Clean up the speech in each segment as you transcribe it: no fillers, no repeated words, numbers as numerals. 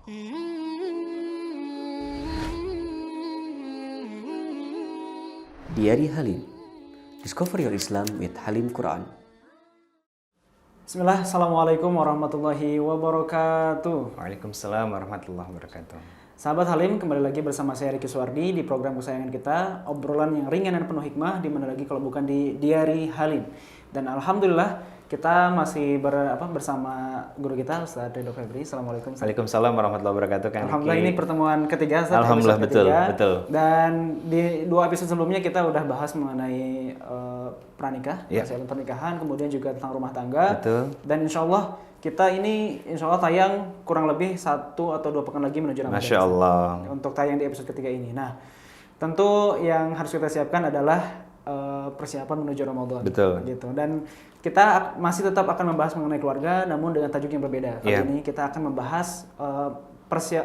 Diari Halim. Discover your Islam with Halim Quran. Bismillah, Assalamualaikum warahmatullahi wabarakatuh. Waalaikumsalam warahmatullahi wabarakatuh. Sahabat Halim, kembali lagi bersama saya Riki Suwardi di program kesayangan kita, obrolan yang ringan dan penuh hikmah, di mana lagi kalau bukan di Diari Halim. Dan alhamdulillah kita masih bersama guru kita Ustaz Ridho Febri. Assalamualaikum. Waalaikumsalam warahmatullahi wabarakatuh. Alhamdulillah ini pertemuan ketiga, Ustaz. Alhamdulillah, betul. Dan di 2 episode sebelumnya kita udah bahas mengenai pranikah, persiapan pernikahan, kemudian juga tentang rumah tangga. Betul. Dan insya Allah kita ini tayang kurang lebih 1 atau 2 pekan lagi menuju Ramadan. Masya Allah. Untuk tayang di episode ketiga ini. Nah, tentu yang harus kita siapkan adalah persiapan menuju Ramadan. Betul. Gitu. Dan kita masih tetap akan membahas mengenai keluarga, namun dengan tajuk yang berbeda. Kali ini kita akan membahas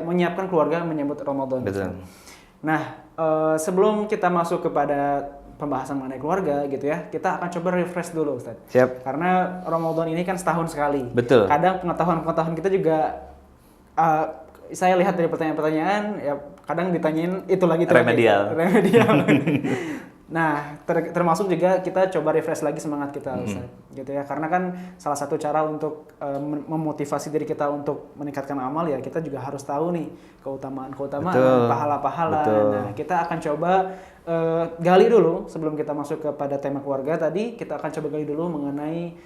menyiapkan keluarga menyambut Ramadan. Betul. Nah, sebelum kita masuk kepada pembahasan mengenai keluarga gitu ya, kita akan coba refresh dulu, Ustaz. Siap. Karena Ramadan ini kan setahun sekali. Betul. Kadang pengetahuan kita juga saya lihat dari pertanyaan-pertanyaan, ya kadang ditanyain itu lagi remedial. Nah, termasuk juga kita coba refresh lagi semangat kita, Ustaz. Gitu ya. Karena kan salah satu cara untuk memotivasi diri kita untuk meningkatkan amal, ya kita juga harus tahu nih keutamaan-keutamaan, pahala-pahala. Nah, kita akan coba gali dulu sebelum kita masuk kepada tema keluarga tadi, kita akan coba gali dulu mengenai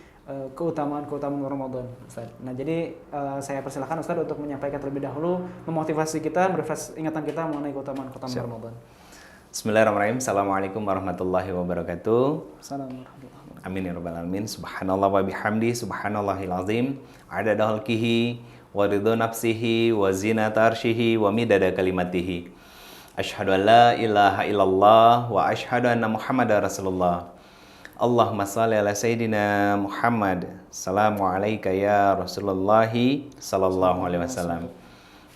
keutamaan-keutamaan Ramadan, Ustaz. Nah, jadi saya persilahkan Ustaz untuk menyampaikan terlebih dahulu, memotivasi kita, merefresh ingatan kita mengenai keutamaan-keutamaan Ramadan. Bismillahirrahmanirrahim. Assalamualaikum warahmatullahi wabarakatuh. Assalamualaikum. Amin ya rabbal alamin. Subhanallah wa bihamdi, subhanallahil azim, adada khalqihi wa ridha nafsihi wa zinata arsyihi wa midada kalimatihi. Asyhadu an la ilaha illallah wa asyhadu anna Muhammadar Rasulullah. Allahumma shalli ala sayyidina Muhammad. Assalamu alayka ya Rasulullah sallallahu alaihi wasallam.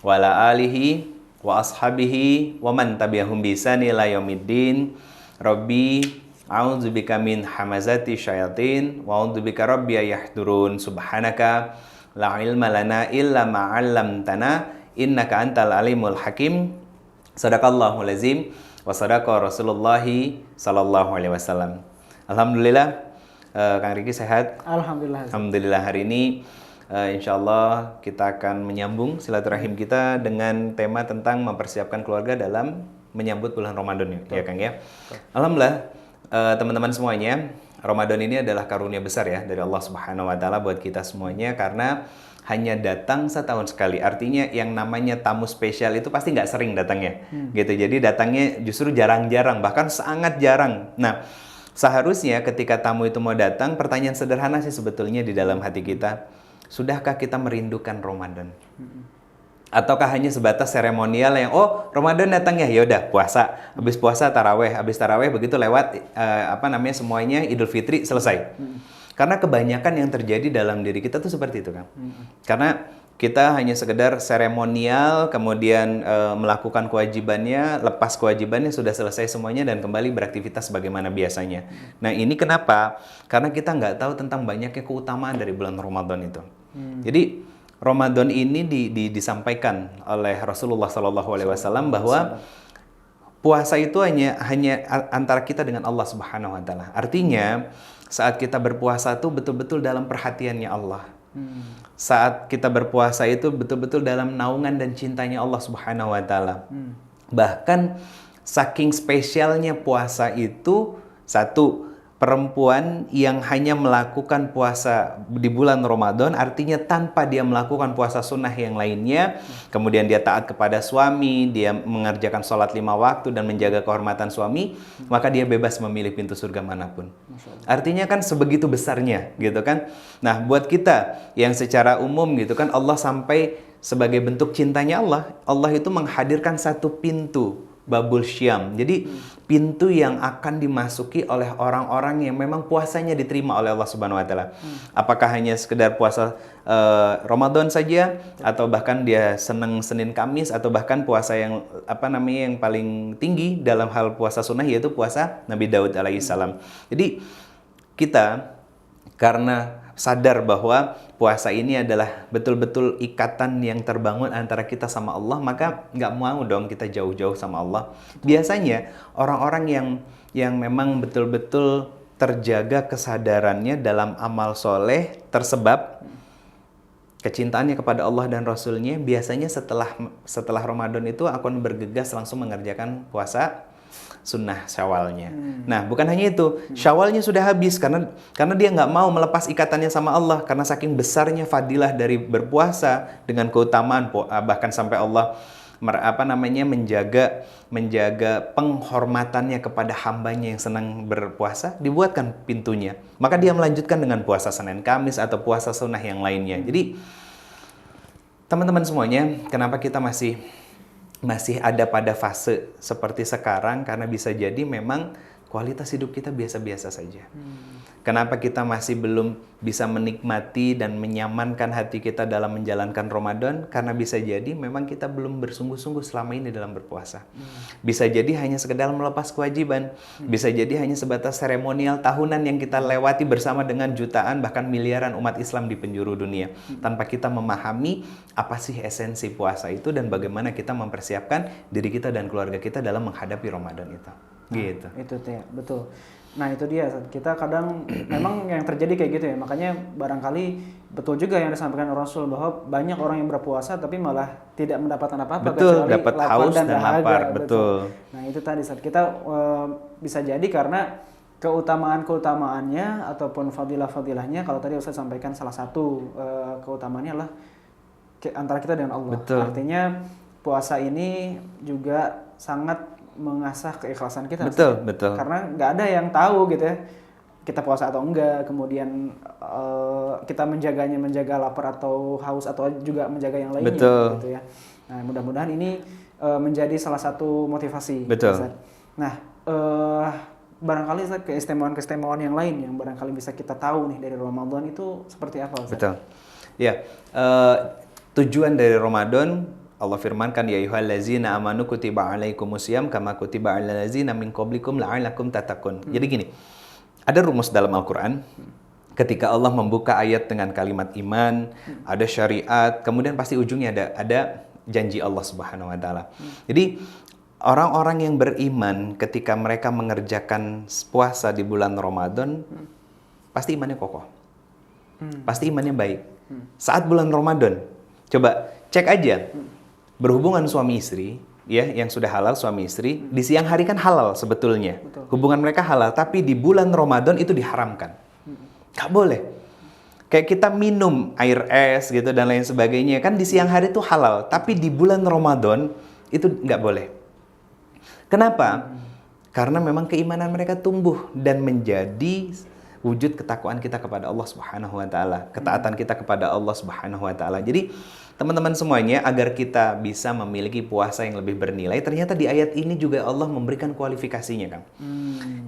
Wa ala alihi wa ashabihi wa man tabi'ahum bi ihsan ila yaumiddin. Rabbi a'udzubika min hamazati syayatin wa a'udzubika rabbi yahdurun. Subhanaka la ilma lana illa ma 'allamtana innaka antal alimul hakim. Sadaqallahul azim wa sadaqa Rasulullah sallallahu alaihi wasallam. Alhamdulillah, Kang Riki sehat? Alhamdulillah. Alhamdulillah, hari ini insya-Allah kita akan menyambung silaturahim kita dengan tema tentang mempersiapkan keluarga dalam menyambut bulan Ramadan ya Kang ya. Alhamdulillah, teman-teman semuanya, Ramadan ini adalah karunia besar ya dari Allah Subhanahu wa taala buat kita semuanya, karena hanya datang setahun sekali. Artinya yang namanya tamu spesial itu pasti nggak sering datangnya. Gitu. Jadi datangnya justru jarang-jarang, bahkan sangat jarang. Nah, seharusnya ketika tamu itu mau datang, pertanyaan sederhana sih sebetulnya di dalam hati kita, sudahkah kita merindukan Ramadan? Ataukah hanya sebatas seremonial yang Ramadan datang ya udah puasa, habis puasa taraweh, habis taraweh begitu lewat semuanya Idul Fitri selesai. Karena kebanyakan yang terjadi dalam diri kita tuh seperti itu, Kang. Karena kita hanya sekedar seremonial, kemudian melakukan kewajibannya, lepas kewajibannya, sudah selesai semuanya dan kembali beraktivitas sebagaimana biasanya. Nah, ini kenapa? Karena kita nggak tahu tentang banyaknya keutamaan dari bulan Ramadan itu. Jadi Ramadan ini disampaikan oleh Rasulullah SAW bahwa puasa itu hanya antara kita dengan Allah Subhanahu Wa Taala. Artinya saat kita berpuasa itu betul-betul dalam perhatiannya Allah. Saat kita berpuasa itu betul-betul dalam naungan dan cintanya Allah Subhanahu Wa Taala. Bahkan saking spesialnya puasa itu, satu, perempuan yang hanya melakukan puasa di bulan Ramadan, artinya tanpa dia melakukan puasa sunnah yang lainnya, kemudian dia taat kepada suami, dia mengerjakan sholat 5 waktu dan menjaga kehormatan suami, maka dia bebas memilih pintu surga manapun. Artinya kan sebegitu besarnya gitu kan. Nah, buat kita yang secara umum gitu kan, Allah sampai sebagai bentuk cintanya Allah itu menghadirkan satu pintu, Babul Syam. Jadi pintu yang akan dimasuki oleh orang-orang yang memang puasanya diterima oleh Allah Subhanahu wa taala. Apakah hanya sekedar puasa Ramadan saja, atau bahkan dia senang Senin Kamis, atau bahkan puasa yang yang paling tinggi dalam hal puasa sunnah, yaitu puasa Nabi Daud alaihissalam. Jadi kita karena sadar bahwa puasa ini adalah betul-betul ikatan yang terbangun antara kita sama Allah, maka nggak mau dong kita jauh-jauh sama Allah. Biasanya orang-orang yang memang betul-betul terjaga kesadarannya dalam amal soleh tersebab kecintaannya kepada Allah dan Rasulnya, biasanya setelah Ramadan itu akan bergegas langsung mengerjakan puasa sunnah Syawalnya. Nah, bukan hanya itu, Syawalnya sudah habis karena dia nggak mau melepas ikatannya sama Allah, karena saking besarnya fadilah dari berpuasa dengan keutamaan, bahkan sampai Allah menjaga penghormatannya kepada hambanya yang senang berpuasa, dibuatkan pintunya. Maka dia melanjutkan dengan puasa Senin Kamis atau puasa sunnah yang lainnya. Jadi teman-teman semuanya, kenapa kita masih ada pada fase seperti sekarang? Karena bisa jadi memang kualitas hidup kita biasa-biasa saja. Kenapa kita masih belum bisa menikmati dan menyamankan hati kita dalam menjalankan Ramadan? Karena bisa jadi memang kita belum bersungguh-sungguh selama ini dalam berpuasa. Bisa jadi hanya sekedar melepas kewajiban. Bisa jadi hanya sebatas seremonial tahunan yang kita lewati bersama dengan jutaan bahkan miliaran umat Islam di penjuru dunia. Tanpa kita memahami apa sih esensi puasa itu dan bagaimana kita mempersiapkan diri kita dan keluarga kita dalam menghadapi Ramadan itu. Gitu. Itu ya, betul. Nah itu dia, kita kadang memang yang terjadi kayak gitu ya, makanya barangkali betul juga yang disampaikan Rasul bahwa banyak orang yang berpuasa tapi malah tidak mendapatkan apa-apa. Betul, dapat haus dan lapar, betul. Nah itu tadi saat kita bisa jadi karena keutamaan-keutamaannya ataupun fadilah-fadilahnya, kalau tadi Ustaz sampaikan salah satu keutamaannya adalah antara kita dengan Allah. Betul. Artinya puasa ini juga sangat mengasah keikhlasan kita. Betul. Karena nggak ada yang tahu gitu ya, kita puasa atau enggak, kemudian kita menjaga lapar atau haus atau juga menjaga yang lainnya. Betul. Gitu ya. Nah mudah-mudahan ini menjadi salah satu motivasi. Betul. Ustaz. Nah barangkali Ustaz, keistimewaan yang lain yang barangkali bisa kita tahu nih dari Ramadan itu seperti apa Ustaz? Betul. Ya, tujuan dari Ramadan Allah firmankan, ya ayyuhallazina amanu kutiba alaikumusiyam kama kutiba alal ladzina min qablikum la'allakum tattaqun. Jadi gini, ada rumus dalam Al-Qur'an. Ketika Allah membuka ayat dengan kalimat iman, ada syariat, kemudian pasti ujungnya ada janji Allah Subhanahu wa taala. Jadi orang-orang yang beriman ketika mereka mengerjakan puasa di bulan Ramadan, pasti imannya kokoh. Pasti imannya baik. Saat bulan Ramadan, coba cek aja. Berhubungan suami istri, ya, yang sudah halal suami istri, di siang hari kan halal sebetulnya. Betul. Hubungan mereka halal, tapi di bulan Ramadan itu diharamkan. Gak boleh. Kayak kita minum air es gitu dan lain sebagainya, kan di siang hari itu halal, tapi di bulan Ramadan itu nggak boleh. Kenapa? Karena memang keimanan mereka tumbuh dan menjadi wujud ketakwaan kita kepada Allah Subhanahu wa taala, ketaatan kita kepada Allah Subhanahu wa taala. Jadi teman-teman semuanya, agar kita bisa memiliki puasa yang lebih bernilai, ternyata di ayat ini juga Allah memberikan kualifikasinya, Kang.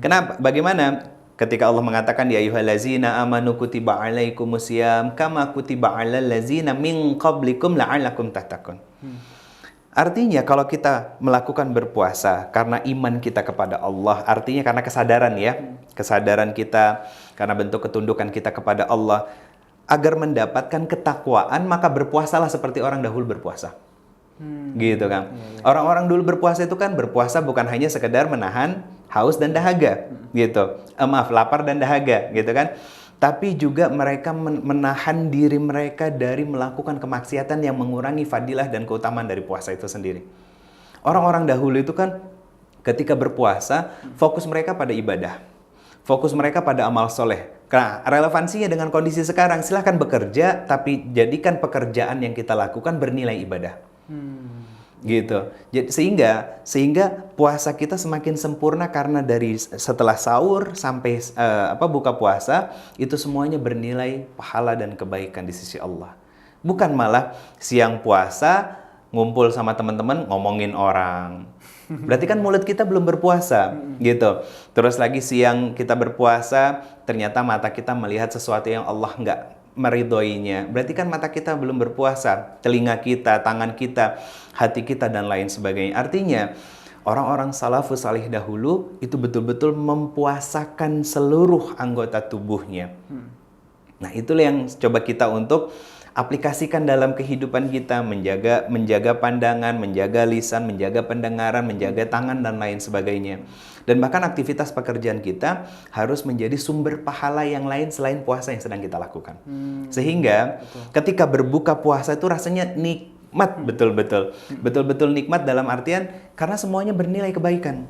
Kenapa? Bagaimana ketika Allah mengatakan, ya ayyuhallazina amanu kutiba alaikumusiyam kama kutiba alal ladzina min qablikum la'allakum tattaqun. Artinya kalau kita melakukan berpuasa karena iman kita kepada Allah, artinya karena kesadaran ya, kesadaran kita, karena bentuk ketundukan kita kepada Allah, agar mendapatkan ketakwaan, maka berpuasalah seperti orang dahulu berpuasa. Gitu kan. Orang-orang dulu berpuasa itu kan berpuasa bukan hanya sekedar menahan haus dan dahaga, gitu. Lapar dan dahaga, gitu kan. Tapi juga mereka menahan diri mereka dari melakukan kemaksiatan yang mengurangi fadilah dan keutamaan dari puasa itu sendiri. Orang-orang dahulu itu kan ketika berpuasa, fokus mereka pada ibadah. Fokus mereka pada amal soleh. Nah, relevansinya dengan kondisi sekarang, silahkan bekerja, tapi jadikan pekerjaan yang kita lakukan bernilai ibadah. Gitu. Jadi, sehingga puasa kita semakin sempurna karena dari setelah sahur sampai buka puasa, itu semuanya bernilai pahala dan kebaikan di sisi Allah. Bukan malah siang puasa ngumpul sama teman-teman ngomongin orang. Berarti kan mulut kita belum berpuasa, gitu. Terus lagi siang kita berpuasa, ternyata mata kita melihat sesuatu yang Allah nggak meridhoinya. Berarti kan mata kita belum berpuasa, telinga kita, tangan kita, hati kita, dan lain sebagainya. Artinya, orang-orang salafus salih dahulu itu betul-betul mempuasakan seluruh anggota tubuhnya. Nah, itulah yang coba kita untuk aplikasikan dalam kehidupan kita, menjaga pandangan, menjaga lisan, menjaga pendengaran, menjaga tangan dan lain sebagainya. Dan bahkan aktivitas pekerjaan kita harus menjadi sumber pahala yang lain selain puasa yang sedang kita lakukan. Sehingga ketika berbuka puasa itu rasanya nikmat betul-betul. Betul-betul nikmat dalam artian karena semuanya bernilai kebaikan.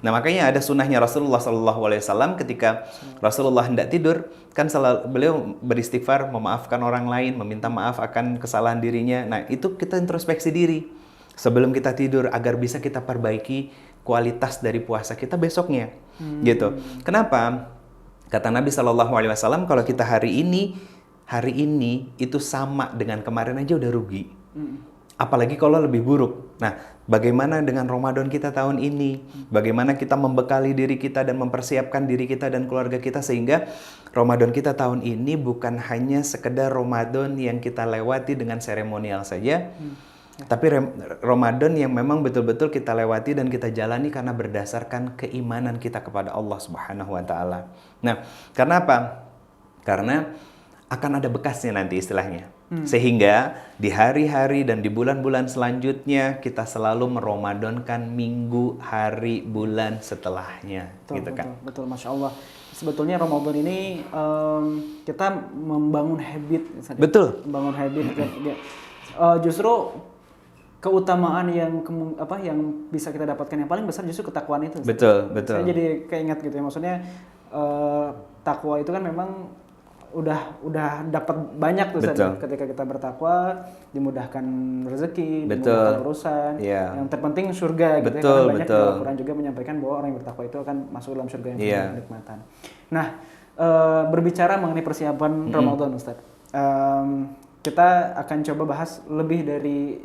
Nah, makanya ada sunnahnya Rasulullah SAW ketika Rasulullah hendak tidur, kan beliau beristighfar, memaafkan orang lain, meminta maaf akan kesalahan dirinya. Nah, itu kita introspeksi diri sebelum kita tidur agar bisa kita perbaiki kualitas dari puasa kita besoknya. Gitu. Kenapa? Kata Nabi SAW, kalau kita hari ini itu sama dengan kemarin aja udah rugi. Apalagi kalau lebih buruk. Nah, bagaimana dengan Ramadan kita tahun ini? Bagaimana kita membekali diri kita dan mempersiapkan diri kita dan keluarga kita sehingga Ramadan kita tahun ini bukan hanya sekedar Ramadan yang kita lewati dengan seremonial saja, tapi Ramadan yang memang betul-betul kita lewati dan kita jalani karena berdasarkan keimanan kita kepada Allah Subhanahu wa taala. Nah, karena apa? Karena akan ada bekasnya nanti istilahnya. Sehingga di hari-hari dan di bulan-bulan selanjutnya kita selalu meramadankan minggu, hari, bulan setelahnya. Betul, gitu kan. Betul, Masya Allah. Sebetulnya Ramadan ini kita membangun habit. Betul. Membangun habit. Justru keutamaan yang bisa kita dapatkan yang paling besar justru ketakwaan itu. Betul. Saya jadi keingat gitu ya. Maksudnya takwa itu kan memang udah dapat banyak tuh ketika kita bertakwa, dimudahkan rezeki, dimudahkan urusan, yang terpenting surga gitu ya, karena banyak di Al-Quran juga menyampaikan bahwa orang yang bertakwa itu akan masuk dalam surga yang penuh kenikmatan. Nah, berbicara mengenai persiapan Ramadan, Ustaz, kita akan coba bahas lebih dari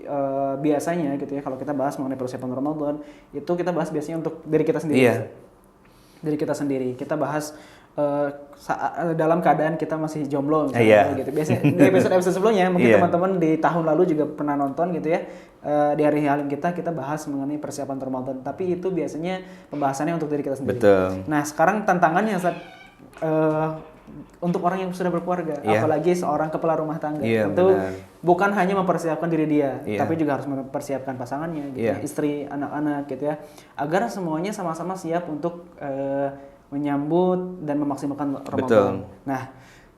biasanya gitu ya. Kalau kita bahas mengenai persiapan Ramadan, itu kita bahas biasanya untuk diri kita sendiri. Diri kita sendiri. Kita bahas dalam keadaan kita masih jomblo misalnya gitu. Biasanya di episode sebelumnya mungkin teman-teman di tahun lalu juga pernah nonton gitu ya. Di hari halim kita bahas mengenai persiapan Ramadan, tapi itu biasanya pembahasannya untuk diri kita sendiri. Betul. Nah, sekarang tantangannya untuk orang yang sudah berkeluarga, apalagi seorang kepala rumah tangga, tentu bukan hanya mempersiapkan diri dia, tapi juga harus mempersiapkan pasangannya, gitu, istri, anak-anak, gitu ya, agar semuanya sama-sama siap untuk menyambut dan memaksimalkan Ramadan. Nah,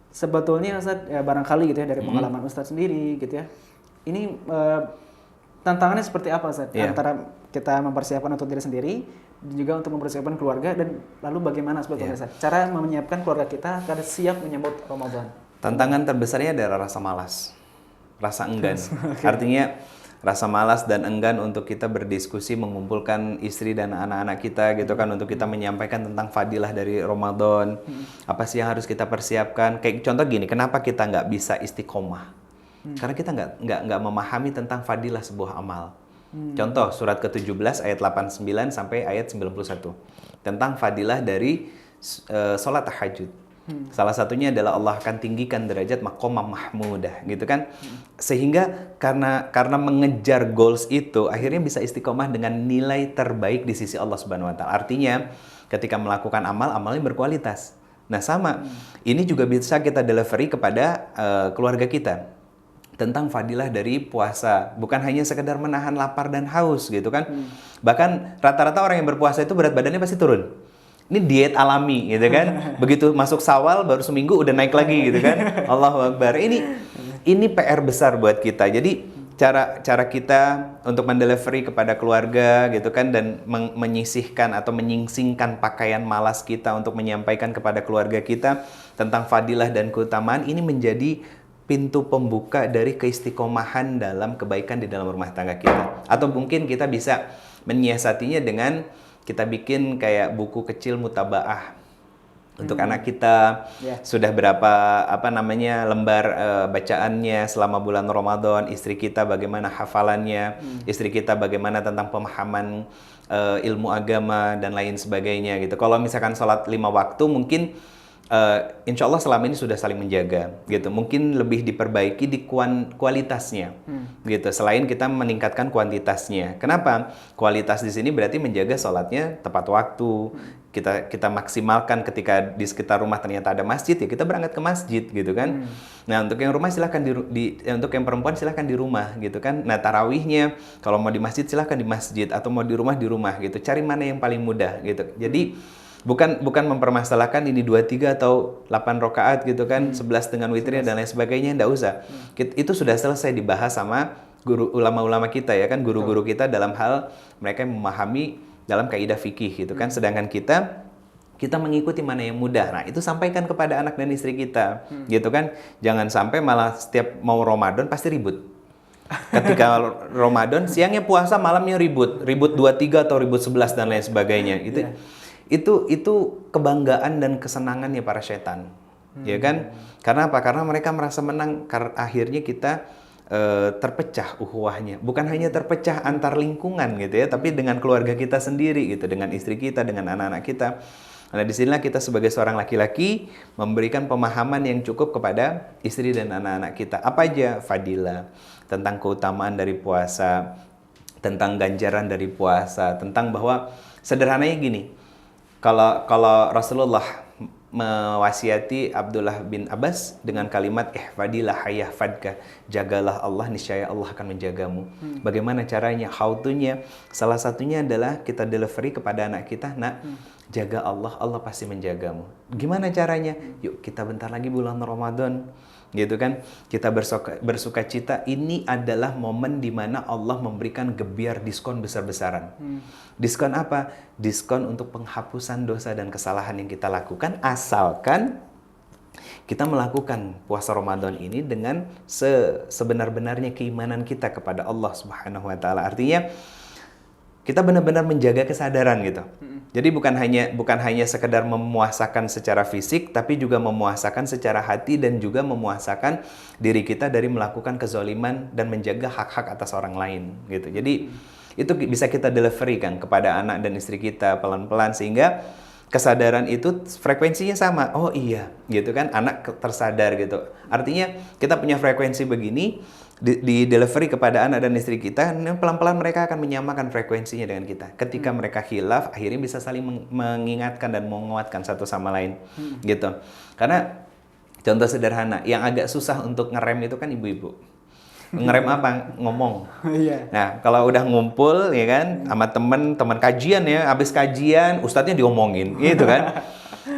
sebetulnya Ustaz, barangkali gitu ya dari pengalaman Ustaz sendiri, gitu ya, ini tantangannya seperti apa Ustaz? Antara kita mempersiapkan untuk diri sendiri, dan juga untuk mempersiapkan keluarga, dan lalu bagaimana sebetulnya Ustaz cara menyiapkan keluarga kita agar siap menyambut Ramadan? Tantangan terbesarnya adalah rasa malas, rasa enggan. Artinya rasa malas dan enggan untuk kita berdiskusi, mengumpulkan istri dan anak-anak kita gitu kan, untuk kita menyampaikan tentang fadilah dari Ramadan. Apa sih yang harus kita persiapkan? Kayak contoh gini, kenapa kita nggak bisa istiqomah? Karena kita nggak memahami tentang fadilah sebuah amal. Contoh surat ke-17 ayat 89 sampai ayat 91 tentang fadilah dari sholat tahajud. Salah satunya adalah Allah akan tinggikan derajat maqamah mahmudah gitu kan. Sehingga karena mengejar goals itu akhirnya bisa istiqomah dengan nilai terbaik di sisi Allah Subhanahu wa taala. Artinya ketika melakukan amalnya berkualitas. Nah, sama ini juga bisa kita delivery kepada keluarga kita tentang fadilah dari puasa, bukan hanya sekedar menahan lapar dan haus gitu kan. Bahkan rata-rata orang yang berpuasa itu berat badannya pasti turun. Ini diet alami gitu kan. Begitu masuk Syawal baru seminggu udah naik lagi gitu kan. Allahu Akbar. Ini PR besar buat kita. Jadi cara kita untuk mendelivery kepada keluarga gitu kan, dan menyisihkan atau menyingsingkan pakaian malas kita untuk menyampaikan kepada keluarga kita tentang fadilah dan keutamaan ini menjadi pintu pembuka dari keistiqomahan dalam kebaikan di dalam rumah tangga kita. Atau mungkin kita bisa menyiasatinya dengan kita bikin kayak buku kecil mutabaah untuk anak kita. Sudah berapa lembar bacaannya selama bulan Ramadan, istri kita bagaimana hafalannya, istri kita bagaimana tentang pemahaman ilmu agama dan lain sebagainya gitu. Kalau misalkan sholat 5 waktu mungkin insya Allah selama ini sudah saling menjaga gitu. Mungkin lebih diperbaiki di kualitasnya gitu. Selain kita meningkatkan kuantitasnya. Kenapa? Kualitas di sini berarti menjaga sholatnya tepat waktu. Kita maksimalkan ketika di sekitar rumah ternyata ada masjid, ya kita berangkat ke masjid gitu kan. Nah untuk yang rumah silahkan untuk yang perempuan silahkan di rumah gitu kan. Nah tarawihnya kalau mau di masjid silahkan di masjid, atau mau di rumah gitu. Cari mana yang paling mudah gitu. Jadi bukan mempermasalahkan ini 2, 3 atau 8 rakaat gitu kan, 11 dengan witirnya dan lain sebagainya, enggak usah. Itu sudah selesai dibahas sama ulama-ulama kita ya kan, guru-guru kita dalam hal mereka yang memahami dalam kaidah fikih gitu kan. Sedangkan kita mengikuti mana yang mudah. Nah, itu sampaikan kepada anak dan istri kita gitu kan. Jangan sampai malah setiap mau Ramadan pasti ribut. Ketika Ramadan siangnya puasa, malamnya ribut 2, 3 atau ribut 11 dan lain sebagainya. Itu kebanggaan dan kesenangannya para setan, ya kan? Karena apa? Karena mereka merasa menang. Akhirnya kita terpecah ukhuwahnya. Bukan hanya terpecah antar lingkungan gitu ya, tapi dengan keluarga kita sendiri gitu, dengan istri kita, dengan anak-anak kita. Nah, disinilah kita sebagai seorang laki-laki memberikan pemahaman yang cukup kepada istri dan anak-anak kita. Apa aja fadilah, tentang keutamaan dari puasa, tentang ganjaran dari puasa, tentang bahwa sederhananya gini. Kalau Rasulullah mewasiati Abdullah bin Abbas dengan kalimat ihfadillah hayahfadka, jagalah Allah niscaya Allah akan menjagamu. Bagaimana caranya? How to-nya? Salah satunya adalah kita delivery kepada anak kita, nak, jaga Allah, Allah pasti menjagamu. Gimana caranya? Yuk kita bentar lagi bulan Ramadan. Gitu kan, kita bersuka cita. Ini adalah momen di mana Allah memberikan gebiar diskon besar-besaran. Diskon apa? Diskon untuk penghapusan dosa dan kesalahan yang kita lakukan, asalkan kita melakukan puasa Ramadan ini dengan sebenar-benarnya keimanan kita kepada Allah Subhanahu wa taala. Artinya kita benar-benar menjaga kesadaran gitu. Jadi bukan hanya sekedar memuasakan secara fisik, tapi juga memuasakan secara hati dan juga memuasakan diri kita dari melakukan kezaliman dan menjaga hak-hak atas orang lain gitu. Jadi itu bisa kita delivery kan kepada anak dan istri kita pelan-pelan, sehingga kesadaran itu frekuensinya sama. Oh iya, gitu kan, anak tersadar gitu. Artinya kita punya frekuensi begini, di delivery kepada anak dan istri kita, pelan-pelan mereka akan menyamakan frekuensinya dengan kita. Ketika mereka khilaf, akhirnya bisa saling mengingatkan dan menguatkan satu sama lain, gitu. Karena contoh sederhana, yang agak susah untuk ngerem itu kan ibu-ibu. Ngerem apa? Ngomong. Nah, kalau udah ngumpul ya kan sama teman kajian ya, habis kajian ustadznya diomongin gitu kan.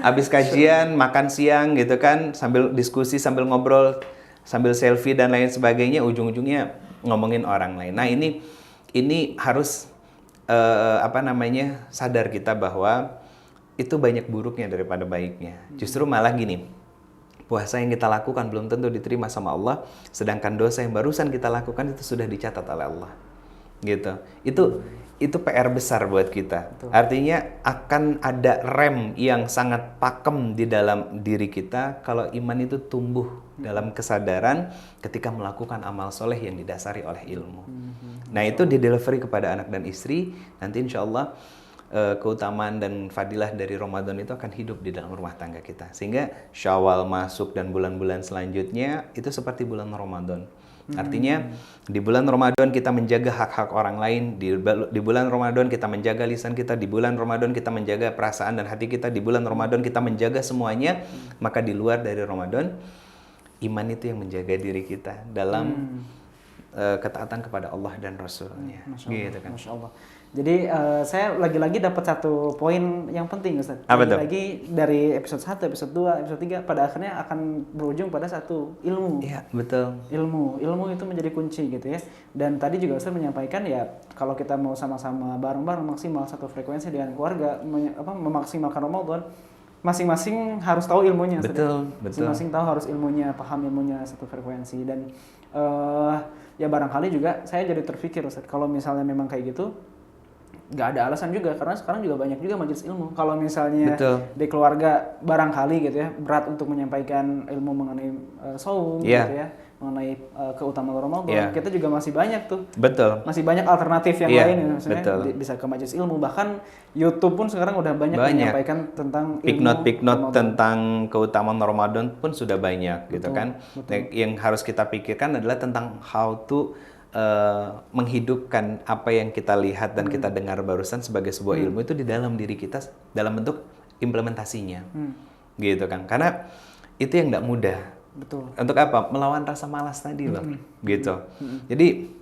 Habis kajian makan siang gitu kan, sambil diskusi, sambil ngobrol, sambil selfie dan lain sebagainya, ujung-ujungnya ngomongin orang lain. Nah, ini harus sadar kita bahwa itu banyak buruknya daripada baiknya. Justru malah gini, puasa yang kita lakukan belum tentu diterima sama Allah, sedangkan dosa yang barusan kita lakukan itu sudah dicatat oleh Allah. Gitu. Itu PR besar buat kita. Betul. Artinya akan ada rem yang sangat pakem di dalam diri kita kalau iman itu tumbuh dalam kesadaran ketika melakukan amal soleh yang didasari oleh ilmu. Nah, itu di delivery kepada anak dan istri. Nanti insya Allah keutamaan dan fadilah dari Ramadan itu akan hidup di dalam rumah tangga kita, sehingga Syawal masuk dan bulan-bulan selanjutnya itu seperti bulan Ramadan. Artinya di bulan Ramadan kita menjaga hak-hak orang lain, di bulan Ramadan kita menjaga lisan kita, di bulan Ramadan kita menjaga perasaan dan hati kita, di bulan Ramadan kita menjaga semuanya. Maka di luar dari Ramadan, iman itu yang menjaga diri kita dalam ketaatan kepada Allah dan Rasulnya. Gitu kan. Masya Allah. Jadi saya lagi-lagi dapat satu poin yang penting, Ustaz. Lagi-lagi dari episode 1, episode 2, episode 3 pada akhirnya akan berujung pada satu ilmu. Iya, betul. Ilmu itu menjadi kunci gitu ya. Dan tadi juga Ustaz menyampaikan ya, kalau kita mau sama-sama bareng-bareng maksimal satu frekuensi dengan keluarga, memaksimalkan Ramadan, masing-masing harus tahu ilmunya. Betul. Masing-masing tahu harus ilmunya, paham ilmunya satu frekuensi. Dan ya barangkali juga saya jadi terpikir, Ustaz, kalau misalnya memang kayak gitu, nggak ada alasan juga, karena sekarang juga banyak juga majelis ilmu. Kalau misalnya di keluarga barangkali gitu ya berat untuk menyampaikan ilmu mengenai saum gitu ya, mengenai keutamaan Ramadan, Iya. kita juga masih banyak tuh. Betul. Masih banyak alternatif yang Iya, lain ya, maksudnya betul. bisa ke majelis ilmu, bahkan YouTube pun sekarang udah banyak menyampaikan tentang Piknot-piknot Ramadan. tentang keutamaan Ramadan pun sudah banyak gitu kan. Yang harus kita pikirkan adalah tentang how to menghidupkan apa yang kita lihat dan kita dengar barusan sebagai sebuah ilmu itu di dalam diri kita dalam bentuk implementasinya. Gitu kan. Karena itu yang nggak mudah. Betul. Untuk apa? Melawan rasa malas tadi loh. Gitu. Jadi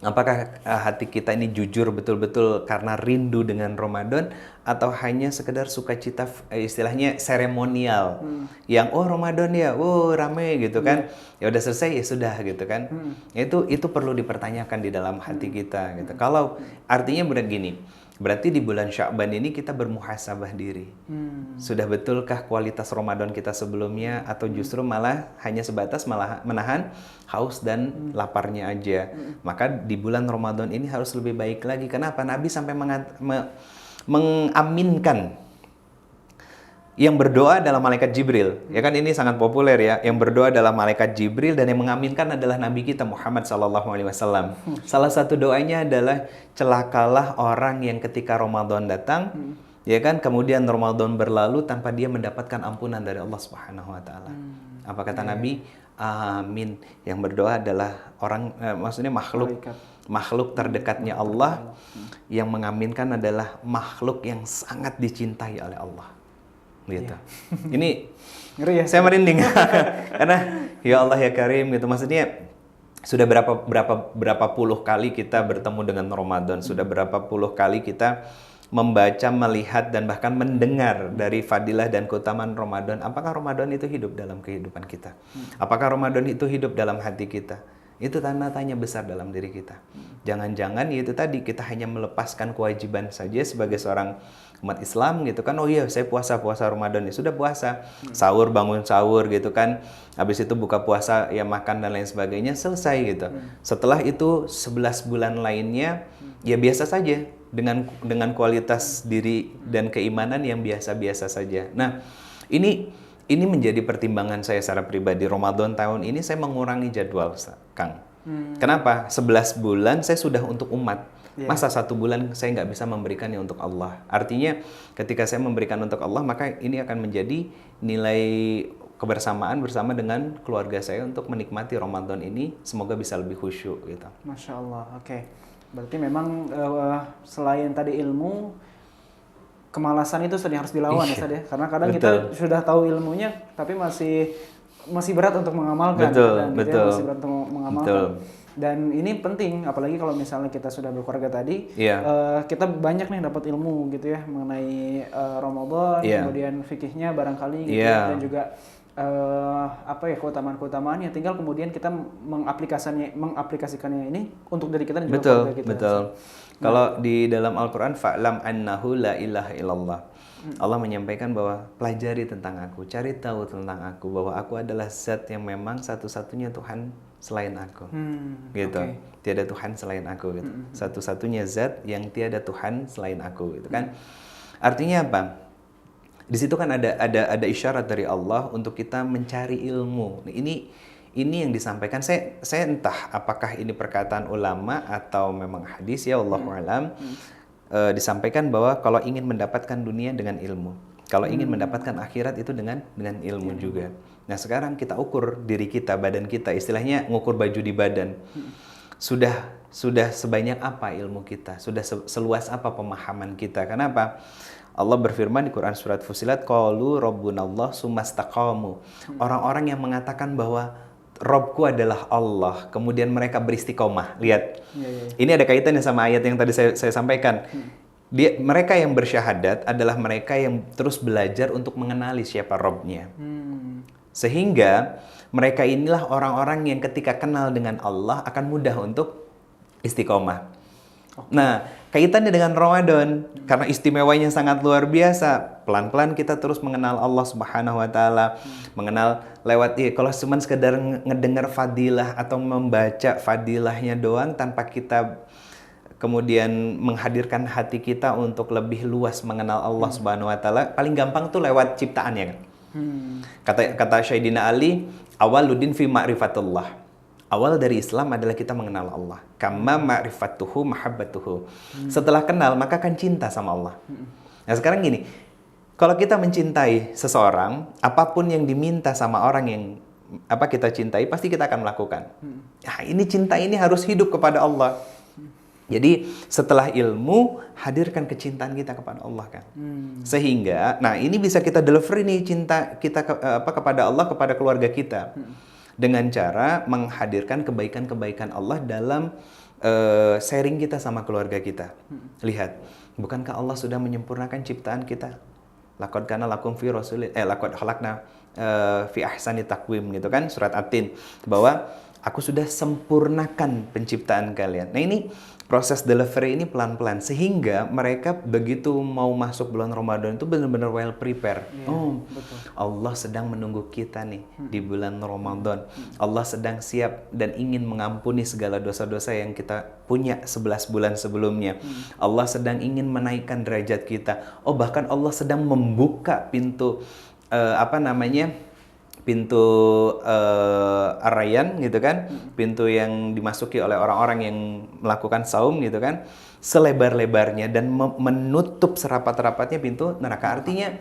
apakah hati kita ini jujur betul-betul karena rindu dengan Ramadan atau hanya sekedar sukacita istilahnya seremonial yang oh Ramadan ya, oh rame gitu kan. Ya udah selesai ya sudah gitu kan. Itu perlu dipertanyakan di dalam hati kita gitu. Kalau artinya berat gini, berarti di bulan Sya'ban ini kita bermuhasabah diri. Sudah betulkah kualitas Ramadan kita sebelumnya atau justru malah hanya sebatas malah menahan haus dan laparnya aja. Maka di bulan Ramadan ini harus lebih baik lagi. Kenapa? Nabi sampai mengaminkan yang berdoa adalah malaikat Jibril. Ya kan ini sangat populer ya. Yang berdoa adalah malaikat Jibril dan yang mengaminkan adalah Nabi kita Muhammad SAW. Salah satu doanya adalah celakalah orang yang ketika Ramadan datang, ya kan, kemudian Ramadan berlalu tanpa dia mendapatkan ampunan dari Allah Subhanahu wa taala. Apa kata Nabi? Amin. Yang berdoa adalah orang maksudnya makhluk terdekatnya Allah, yang mengaminkan adalah makhluk yang sangat dicintai oleh Allah. Gitu. Ini Ngeri ya? saya merinding karena ya Allah ya Karim gitu, maksudnya sudah berapa puluh kali kita bertemu dengan Ramadan, sudah berapa puluh kali kita membaca, melihat dan bahkan mendengar dari fadilah dan keutamaan Ramadan. Apakah Ramadan itu hidup dalam kehidupan kita? Apakah Ramadan itu hidup dalam hati kita? Itu tanda-tanya besar dalam diri kita. Jangan-jangan itu tadi kita hanya melepaskan kewajiban saja sebagai seorang umat Islam gitu kan. Oh iya, saya puasa Ramadan ya, sudah puasa. Sahur, bangun sahur gitu kan. Habis itu buka puasa ya, makan dan lain sebagainya, selesai gitu. Setelah itu 11 bulan lainnya ya biasa saja dengan kualitas diri dan keimanan yang biasa-biasa saja. Nah, ini menjadi pertimbangan saya secara pribadi. Ramadan tahun ini saya mengurangi jadwal, Kang. Kenapa? 11 bulan saya sudah untuk umat. Masa 1 bulan saya nggak bisa memberikannya untuk Allah. Artinya ketika saya memberikan untuk Allah, maka ini akan menjadi nilai kebersamaan bersama dengan keluarga saya untuk menikmati Ramadan ini. Semoga bisa lebih khusyuk gitu. Masya Allah, oke. Berarti memang selain tadi ilmu, kemalasan itu sudah harus dilawan ya Ustaz ya. Karena kadang kita sudah tahu ilmunya tapi masih berat untuk mengamalkan. Masih berat untuk mengamalkan. Dan ini penting, apalagi kalau misalnya kita sudah berkeluarga tadi, kita banyak nih dapat ilmu gitu ya mengenai Ramadan, kemudian fikihnya barangkali gitu ya, dan juga keutamaan-keutamaannya. Tinggal kemudian kita mengaplikasikannya ini untuk diri kita dan juga keluarga kita. Betul. Kalau di dalam Al-Quran, fa'lam annahu la ilaha illallah. Allah menyampaikan bahwa pelajari tentang aku, cari tahu tentang aku, bahwa aku adalah zat yang memang satu-satunya Tuhan selain aku. Gitu. Tiada Tuhan selain aku gitu. Satu-satunya zat yang tiada Tuhan selain aku gitu kan. Artinya apa? Di situ kan ada isyarat dari Allah untuk kita mencari ilmu. Ini yang disampaikan, saya entah apakah ini perkataan ulama atau memang hadis ya, Allahu a'lam. Disampaikan bahwa kalau ingin mendapatkan dunia dengan ilmu, kalau ingin mendapatkan akhirat itu dengan ilmu juga. Nah sekarang kita ukur diri kita, badan kita, istilahnya ngukur baju di badan. Sudah sebanyak apa ilmu kita? Sudah seluas apa pemahaman kita? Kenapa? Allah berfirman di Quran surat Fussilat, qalu rabbunallah tsumastaqamu. Orang-orang yang mengatakan bahwa Robku adalah Allah, kemudian mereka beristiqomah. Lihat, ini ada kaitannya sama ayat yang tadi saya sampaikan. Mereka yang bersyahadat adalah mereka yang terus belajar untuk mengenali siapa Robnya. Sehingga mereka inilah orang-orang yang ketika kenal dengan Allah akan mudah untuk istiqomah. Nah, kaitannya dengan Ramadan, karena istimewanya sangat luar biasa. Pelan-pelan kita terus mengenal Allah Subhanahu wa taala, mengenal lewat kalau cuma sekedar ngedengar fadilah atau membaca fadilahnya doang tanpa kita kemudian menghadirkan hati kita untuk lebih luas mengenal Allah Subhanahu wa taala, paling gampang tuh lewat ciptaannya kan. Kata Sayyidina Ali, awaluddin fi ma'rifatullah. Awal dari Islam adalah kita mengenal Allah. Kama ma'rifatuhu mahabbatuhu. Setelah kenal, maka akan cinta sama Allah. Nah sekarang gini, kalau kita mencintai seseorang, apapun yang diminta sama orang yang kita cintai, pasti kita akan melakukan. Nah, ini cinta ini harus hidup kepada Allah. Jadi setelah ilmu, hadirkan kecintaan kita kepada Allah kan. Sehingga, nah ini bisa kita delivery nih cinta kita kepada Allah, kepada keluarga kita. Dengan cara menghadirkan kebaikan-kebaikan Allah dalam sharing kita sama keluarga kita. Lihat, bukankah Allah sudah menyempurnakan ciptaan kita? Laqad kana lakum fi laqad khalaqna fi ahsani taqwim gitu kan, surat At-Tin, bahwa aku sudah sempurnakan penciptaan kalian. Nah ini proses delivery ini pelan-pelan sehingga mereka begitu mau masuk bulan Ramadan itu benar-benar well prepare. Betul. Allah sedang menunggu kita nih di bulan Ramadan. Allah sedang siap dan ingin mengampuni segala dosa-dosa yang kita punya 11 bulan sebelumnya. Allah sedang ingin menaikkan derajat kita. Bahkan Allah sedang membuka pintu pintu Ar-Rayyan gitu kan, pintu yang dimasuki oleh orang-orang yang melakukan saum gitu kan, selebar-lebarnya dan menutup serapat-rapatnya pintu neraka. Artinya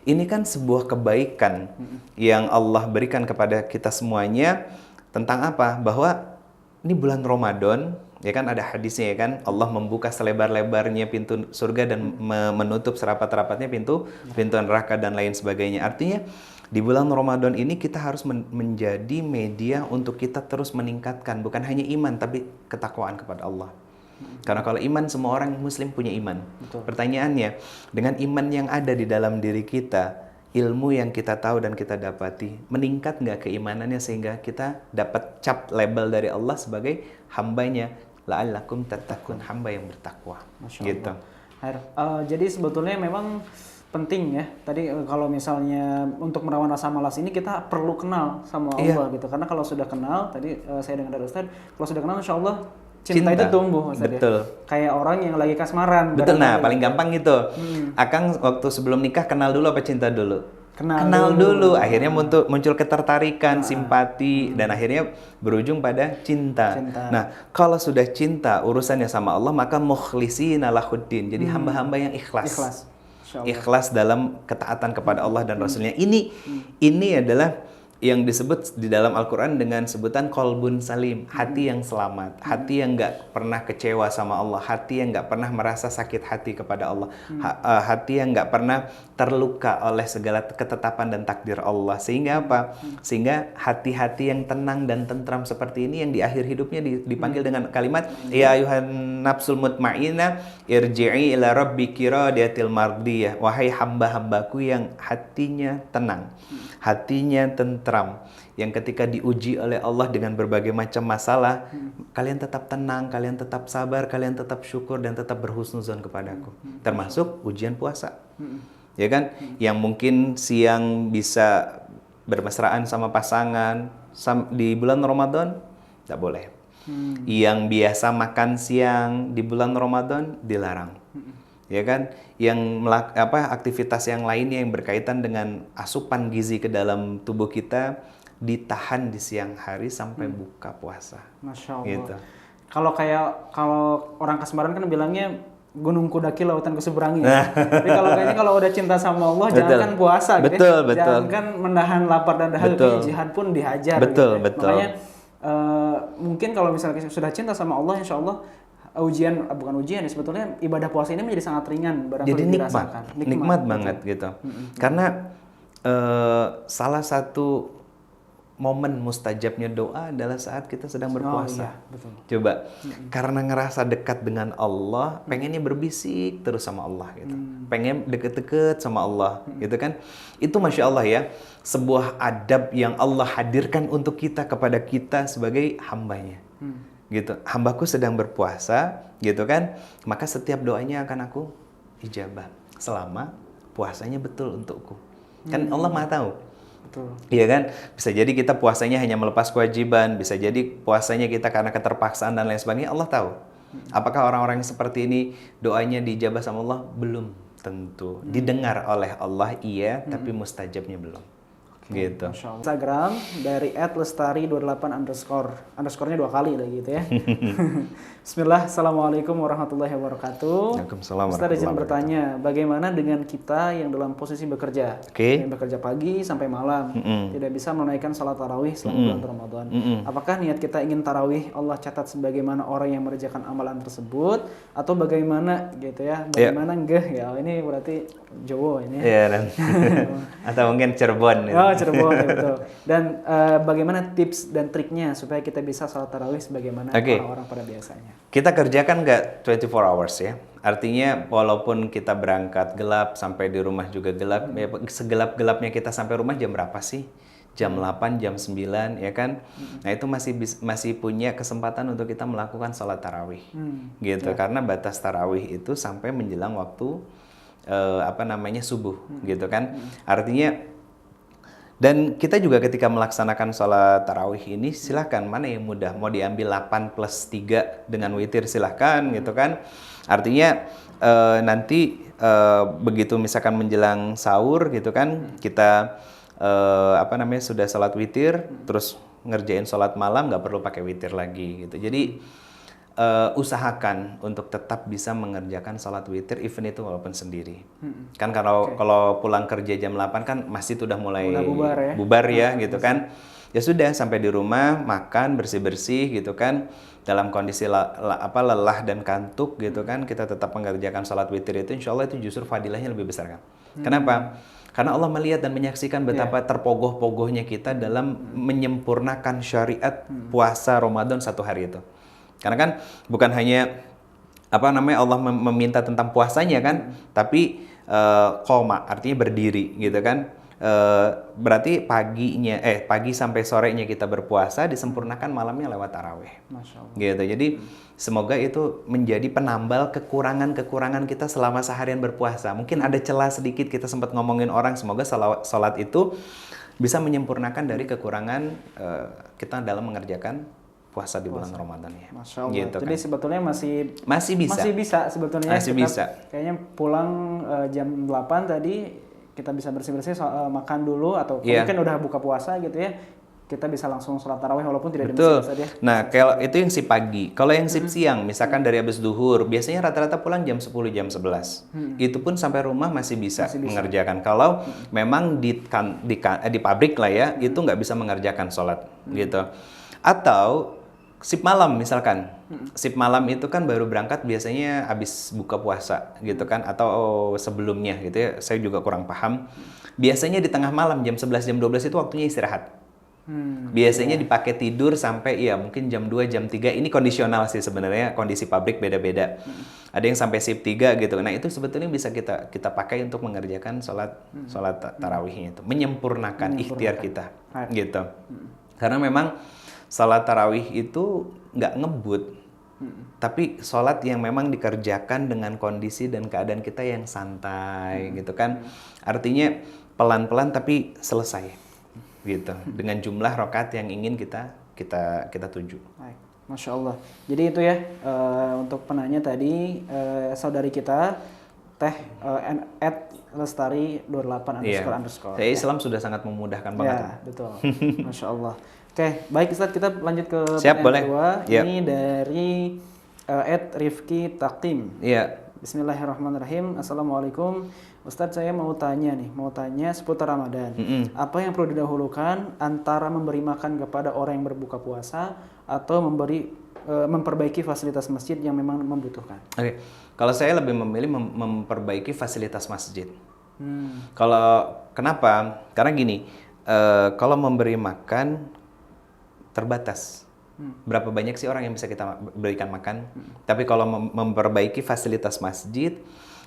ini kan sebuah kebaikan yang Allah berikan kepada kita semuanya. Tentang apa? Bahwa ini bulan Ramadan, ya kan ada hadisnya ya kan, Allah membuka selebar-lebarnya pintu surga dan menutup serapat-rapatnya pintu neraka dan lain sebagainya. Artinya di bulan Ramadan ini kita harus menjadi media untuk kita terus meningkatkan bukan hanya iman tapi ketakwaan kepada Allah. Karena kalau iman, semua orang muslim punya iman. Betul. Pertanyaannya, dengan iman yang ada di dalam diri kita, ilmu yang kita tahu dan kita dapati, meningkat nggak keimanannya sehingga kita dapat cap label dari Allah sebagai hambanya, la'allakum tattaqun, hamba yang bertakwa. Gitu. Jadi sebetulnya memang penting ya. Tadi kalau misalnya untuk melawan rasa malas ini kita perlu kenal sama Allah gitu. Karena kalau sudah kenal, tadi saya dengar dari Ustaz, kalau sudah kenal insya Allah cinta itu tumbuh. Ustaz, betul. Ya? Kayak orang yang lagi kasmaran. Betul, nah paling gampang gitu. Akang waktu sebelum nikah kenal dulu apa cinta dulu? Kenal dulu. Akhirnya muncul ketertarikan, simpati, dan akhirnya berujung pada cinta. Nah, kalau sudah cinta urusannya sama Allah, maka mukhlisina lahuddin. Jadi hamba-hamba yang ikhlas. Ikhlas dalam ketaatan kepada Allah dan Rasulnya. Ini adalah yang disebut di dalam Al-Quran dengan sebutan qalbun salim, hati yang selamat, hati yang nggak pernah kecewa sama Allah, hati yang nggak pernah merasa sakit hati kepada Allah, hati yang nggak pernah terluka oleh segala ketetapan dan takdir Allah. Sehingga apa? Sehingga hati-hati yang tenang dan tentram seperti ini yang di akhir hidupnya dipanggil dengan kalimat ya ayuhan nafsul mutmainnah irji'i ila rabbiki radiyatil mardiyah, wahai hamba-hambaku yang hatinya tenang, hatinya tentram, yang ketika diuji oleh Allah dengan berbagai macam masalah, kalian tetap tenang, kalian tetap sabar, kalian tetap syukur dan tetap berhusnuzon kepadaku. Termasuk ujian puasa. Ya kan? Yang mungkin siang bisa bermesraan sama pasangan di bulan Ramadan, tidak boleh. Yang biasa makan siang di bulan Ramadan dilarang. Ya kan, yang aktivitas yang lainnya yang berkaitan dengan asupan gizi ke dalam tubuh kita ditahan di siang hari sampai buka puasa. Masya Allah. Gitu. Kalau orang kasmaran kan bilangnya gunungku daki lautan kuseberangi. Tapi kalau udah cinta sama Allah, jangankan puasa gitu. Betul. Jangankan menahan lapar dan dahaga, jihad pun dihajar. Betul. Makanya mungkin kalau misalnya sudah cinta sama Allah, insya Allah bukan ujian ya, sebetulnya ibadah puasa ini menjadi sangat ringan. Jadi nikmat banget gitu. Karena salah satu momen mustajabnya doa adalah saat kita sedang berpuasa. Betul. Coba, karena ngerasa dekat dengan Allah, pengennya berbisik terus sama Allah gitu. Pengen deket-deket sama Allah gitu kan. Itu Masya Allah ya, sebuah adab yang Allah hadirkan untuk kita kepada kita sebagai hambanya. Gitu, hambaku sedang berpuasa gitu kan, maka setiap doanya akan aku ijabah selama puasanya betul untukku. Kan Allah Maha tahu. Betul. Iya kan? Bisa jadi kita puasanya hanya melepas kewajiban, bisa jadi puasanya kita karena keterpaksaan dan lain sebagainya. Allah tahu. Apakah orang-orang yang seperti ini doanya diijabah sama Allah? Belum tentu. Didengar oleh Allah iya, tapi mustajabnya belum. gitu. Masya Allah. Instagram dari @lestari28 underscore-nya 2 kali lah gitu ya. Bismillah, Assalamualaikum warahmatullahi wabarakatuh. Waalaikumsalam Ustaz izin bertanya, bagaimana dengan kita yang dalam posisi bekerja? Oke. Yang bekerja pagi sampai malam, tidak bisa menunaikan salat tarawih selama bulan Ramadan. Apakah niat kita ingin tarawih Allah catat sebagaimana orang yang mengerjakan amalan tersebut, atau bagaimana gitu ya? Bagaimana enggak ya? Ini berarti Jawa ini. Iya, dan atau mungkin Cirebon. Oh, Cirebon ya, betul. Dan bagaimana tips dan triknya supaya kita bisa salat tarawih sebagaimana orang-orang pada biasanya? Kita kerjakan nggak 24 hours ya. Artinya walaupun kita berangkat gelap sampai di rumah juga gelap, ya segelap-gelapnya kita sampai rumah jam berapa sih? Jam 8, jam 9 ya kan? Nah, itu masih punya kesempatan untuk kita melakukan sholat tarawih. Gitu. Karena batas tarawih itu sampai menjelang waktu subuh gitu kan. Artinya dan kita juga ketika melaksanakan sholat tarawih ini silahkan mana yang mudah, mau diambil 8 plus 3 dengan witir silahkan gitu kan. Artinya nanti begitu misalkan menjelang sahur gitu kan, kita sudah sholat witir, terus ngerjain sholat malam nggak perlu pakai witir lagi gitu. Jadi usahakan untuk tetap bisa mengerjakan sholat witir even itu walaupun sendiri. Kan kalau pulang kerja jam 8 kan masjid udah mulai bubar ya gitu kan. Ya sudah sampai di rumah makan bersih-bersih gitu kan. Dalam kondisi lelah dan kantuk gitu kan, kita tetap mengerjakan sholat witir itu insya Allah itu justru fadilahnya lebih besar kan. Kenapa? Karena Allah melihat dan menyaksikan betapa terpogoh-pogohnya kita dalam menyempurnakan syariat puasa Ramadan 1 hari itu. Karena kan bukan hanya Allah meminta tentang puasanya kan, tapi qoma artinya berdiri gitu kan. Berarti pagi sampai sorenya kita berpuasa, disempurnakan malamnya lewat tarawih. Masya Allah. Gitu. Jadi semoga itu menjadi penambal kekurangan kita selama seharian berpuasa. Mungkin ada celah sedikit kita sempat ngomongin orang, semoga salat itu bisa menyempurnakan dari kekurangan kita dalam mengerjakan puasa di bulan Ramadan ya. Masya Allah. Gitu Jadi kan. sebetulnya masih bisa sebetulnya. Masih bisa. Kayaknya pulang jam 8 tadi kita bisa bersih-bersih makan dulu atau mungkin udah buka puasa gitu ya. Kita bisa langsung sholat tarawih walaupun tidak di masjid saja. Nah, kalau itu yang sip pagi. Kalau yang sip siang, misalkan dari habis duhur, biasanya rata-rata pulang jam 10, jam 11. Itu pun sampai rumah masih bisa mengerjakan. Kalau memang di pabrik lah ya, itu nggak bisa mengerjakan sholat gitu. Atau sip malam misalkan. Sip malam itu kan baru berangkat biasanya habis buka puasa gitu kan, atau sebelumnya gitu ya. Saya juga kurang paham. Biasanya di tengah malam jam 11 jam 12 itu waktunya istirahat. Biasanya dipakai tidur sampai mungkin jam 2 jam 3. Ini kondisional sih sebenarnya, kondisi pabrik beda-beda. Ada yang sampai sip 3 gitu. Nah, itu sebetulnya bisa kita pakai untuk mengerjakan sholat tarawihnya itu, menyempurnakan ikhtiar kita gitu. Karena memang sholat tarawih itu nggak ngebut, tapi sholat yang memang dikerjakan dengan kondisi dan keadaan kita yang santai gitu kan. Artinya pelan-pelan tapi selesai gitu, dengan jumlah rakaat yang ingin kita tuju. Baik. Masya Allah. Jadi itu ya untuk penanya tadi saudari kita Teh @lestari28 __. Saya Islam sudah sangat memudahkan banget. Ya, betul. Masya Allah. Oke, baik Ustaz, kita lanjut ke pertanyaan kedua. Ini dari @Rifki Takim. Iya. Bismillahirrahmanirrahim. Assalamualaikum. Ustadz, saya mau tanya seputar Ramadan. Apa yang perlu didahulukan antara memberi makan kepada orang yang berbuka puasa atau memperbaiki fasilitas masjid yang memang membutuhkan? Oke. Kalau saya lebih memilih memperbaiki fasilitas masjid. Kenapa? Karena gini, kalau memberi makan terbatas. Berapa banyak sih orang yang bisa kita berikan makan? Tapi kalau memperbaiki fasilitas masjid,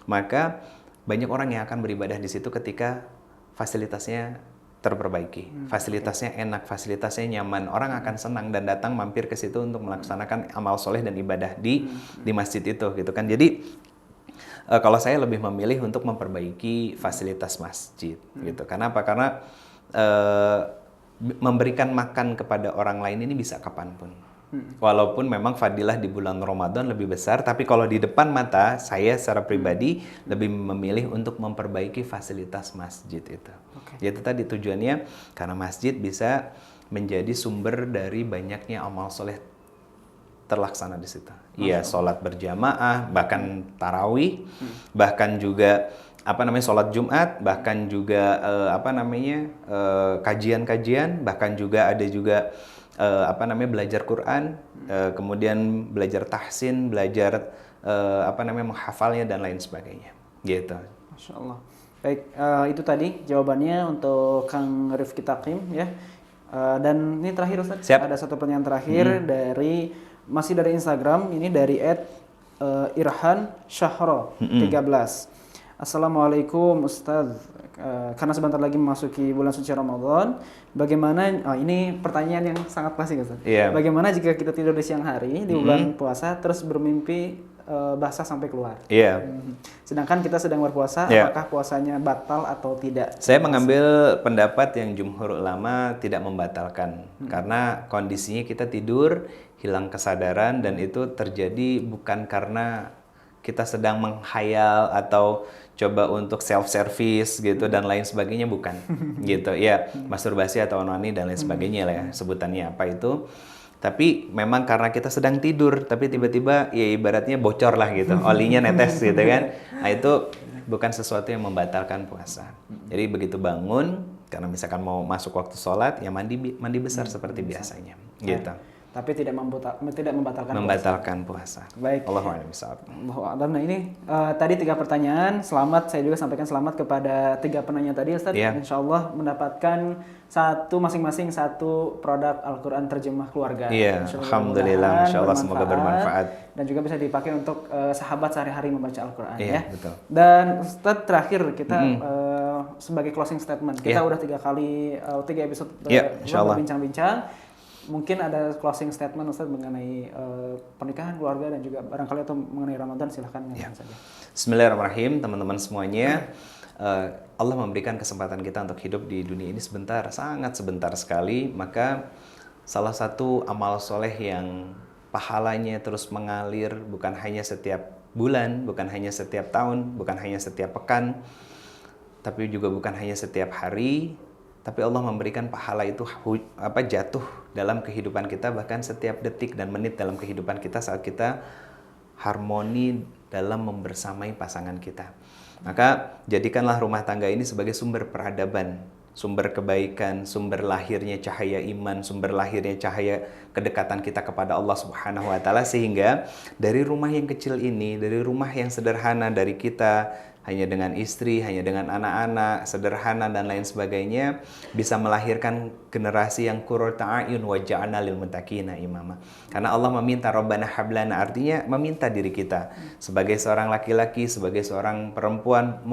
maka banyak orang yang akan beribadah di situ ketika fasilitasnya terperbaiki. Fasilitasnya enak, fasilitasnya nyaman. Orang akan senang dan datang mampir ke situ untuk melaksanakan amal soleh dan ibadah di masjid itu gitu kan. Jadi kalau saya lebih memilih untuk memperbaiki fasilitas masjid gitu. Kenapa? Karena memberikan makan kepada orang lain ini bisa kapanpun Walaupun memang fadilah di bulan Ramadan lebih besar, tapi kalau di depan mata saya secara pribadi lebih memilih untuk memperbaiki fasilitas masjid itu. Yaitu tadi tujuannya karena masjid bisa menjadi sumber dari banyaknya amal soleh terlaksana di situ. Iya, sholat berjamaah, bahkan tarawih, bahkan juga sholat Jumat, bahkan juga kajian-kajian, bahkan juga ada juga belajar Quran, kemudian belajar tahsin, belajar menghafalnya dan lain sebagainya. Gitu. Masya Allah. Baik, itu tadi jawabannya untuk Kang Rifki Takim ya. Dan ini terakhir Ustaz, Siap. ada satu pertanyaan terakhir masih dari Instagram, ini dari @Irhan Syahro 13. Assalamualaikum Ustaz. Karena sebentar lagi memasuki bulan suci Ramadan, bagaimana ini pertanyaan yang sangat klasik Ustaz. Yeah. Bagaimana jika kita tidur di siang hari di bulan puasa terus bermimpi basah sampai keluar? Iya. Sedangkan kita sedang berpuasa, apakah puasanya batal atau tidak? Saya mengambil pendapat yang jumhur ulama tidak membatalkan, karena kondisinya kita tidur, hilang kesadaran, dan itu terjadi bukan karena kita sedang menghayal atau coba untuk self service gitu dan lain sebagainya, bukan. Gitu ya, masturbasi atau onani dan lain sebagainya lah ya, sebutannya apa itu. Tapi memang karena kita sedang tidur, tapi tiba-tiba ya ibaratnya bocor lah gitu, olinya netes gitu kan. Nah itu bukan sesuatu yang membatalkan puasa. Jadi begitu bangun, karena misalkan mau masuk waktu sholat, ya mandi besar seperti biasanya. Gitu. Tapi tidak membatalkan puasa. Baik. Allahu a'lam bishawab. Nah ini tadi 3 pertanyaan. Selamat, saya juga sampaikan selamat kepada 3 penanya tadi Ustaz. Yeah. Insya Allah mendapatkan masing-masing satu produk Al-Quran terjemah keluarga. Iya, alhamdulillah, insya Allah semoga bermanfaat. Dan juga bisa dipakai untuk sahabat sehari-hari membaca Al-Quran ya. Betul. Dan Ustaz terakhir kita sebagai closing statement. Kita udah 3 episode berbincang-bincang. Mungkin ada closing statement Ustaz mengenai pernikahan, keluarga, dan juga barangkali atau mengenai Ramadan, silahkan saja. Bismillahirrahmanirrahim, teman-teman semuanya. Allah memberikan kesempatan kita untuk hidup di dunia ini sebentar, sangat sebentar sekali. Maka salah satu amal soleh yang pahalanya terus mengalir bukan hanya setiap bulan, bukan hanya setiap tahun, bukan hanya setiap pekan, tapi juga bukan hanya setiap hari. Tapi Allah memberikan pahala itu jatuh dalam kehidupan kita, bahkan setiap detik dan menit dalam kehidupan kita saat kita harmoni dalam membersamai pasangan kita. Maka jadikanlah rumah tangga ini sebagai sumber peradaban, sumber kebaikan, sumber lahirnya cahaya iman, sumber lahirnya cahaya kedekatan kita kepada Allah Subhanahu wa taala, sehingga dari rumah yang kecil ini, dari rumah yang sederhana dari kita, hanya dengan istri, hanya dengan anak-anak, sederhana dan lain sebagainya, bisa melahirkan generasi yang qurrata a'yun wa ja'alna lil muttaqina imama. Karena Allah meminta Rabbana hablana, artinya meminta diri kita sebagai seorang laki-laki, sebagai seorang perempuan,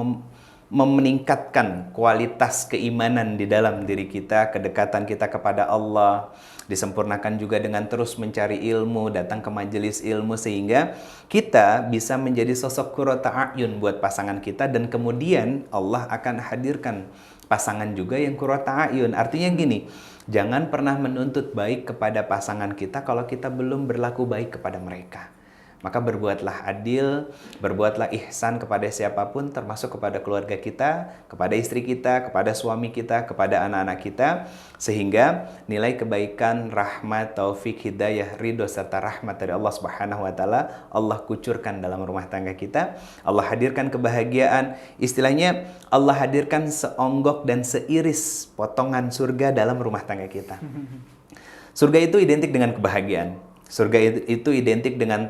meningkatkan kualitas keimanan di dalam diri kita, kedekatan kita kepada Allah, disempurnakan juga dengan terus mencari ilmu, datang ke majelis ilmu, sehingga kita bisa menjadi sosok qurrata a'yun buat pasangan kita, dan kemudian Allah akan hadirkan pasangan juga yang qurrata a'yun. Artinya gini, jangan pernah menuntut baik kepada pasangan kita kalau kita belum berlaku baik kepada mereka. Maka berbuatlah adil, berbuatlah ihsan kepada siapapun, termasuk kepada keluarga kita, kepada istri kita, kepada suami kita, kepada anak-anak kita, sehingga nilai kebaikan, rahmat, taufik, hidayah, ridho, serta rahmat dari Allah Subhanahu wa taala Allah kucurkan dalam rumah tangga kita. Allah hadirkan kebahagiaan, istilahnya Allah hadirkan seonggok dan seiris potongan surga dalam rumah tangga kita. Surga itu identik dengan kebahagiaan. Surga itu identik dengan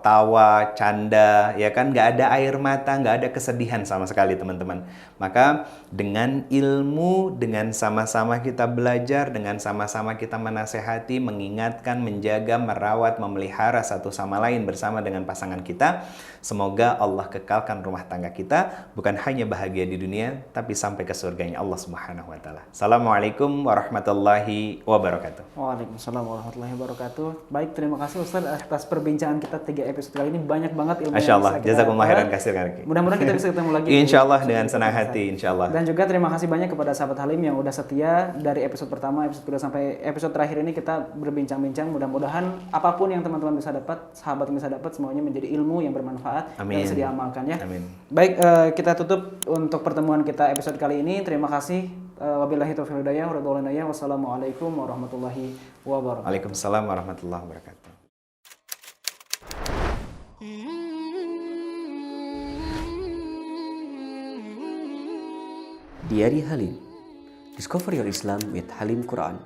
tawa, canda, ya kan? Nggak ada air mata, nggak ada kesedihan sama sekali, teman-teman. Maka dengan ilmu, dengan sama-sama kita belajar, dengan sama-sama kita menasehati, mengingatkan, menjaga, merawat, memelihara satu sama lain bersama dengan pasangan kita, semoga Allah kekalkan rumah tangga kita, bukan hanya bahagia di dunia, tapi sampai ke surganya Allah Subhanahu wa taala. Assalamualaikum warahmatullahi wabarakatuh. Waalaikumsalam warahmatullahi wabarakatuh. Baik Baik, terima kasih Ustaz atas perbincangan kita 3 episode kali ini. Banyak banget ilmu Masya Allah, yang bisa kita jazakumullah khairan dapat. kasir. Mudah-mudahan kita bisa ketemu lagi. Insya Allah di dengan episode senang berikutnya, hati, Ustaz. insya Allah. Dan juga terima kasih banyak kepada sahabat Halim yang udah setia dari episode pertama, episode kedua sampai episode terakhir ini kita berbincang-bincang. Mudah-mudahan apapun yang teman-teman bisa dapat, sahabat yang bisa dapat, semuanya menjadi ilmu yang bermanfaat Amin. yang bisa diamalkan ya. Amin. Baik, kita tutup untuk pertemuan kita episode kali ini. Terima kasih. Wabillahi taufiq wal hidayah. Wassalamualaikum warahmatullahi wabarakatuh. Waalaikumsalam warahmatullahi wabarakatuh. Diari Halim. Discover your Islam with Halim Quran.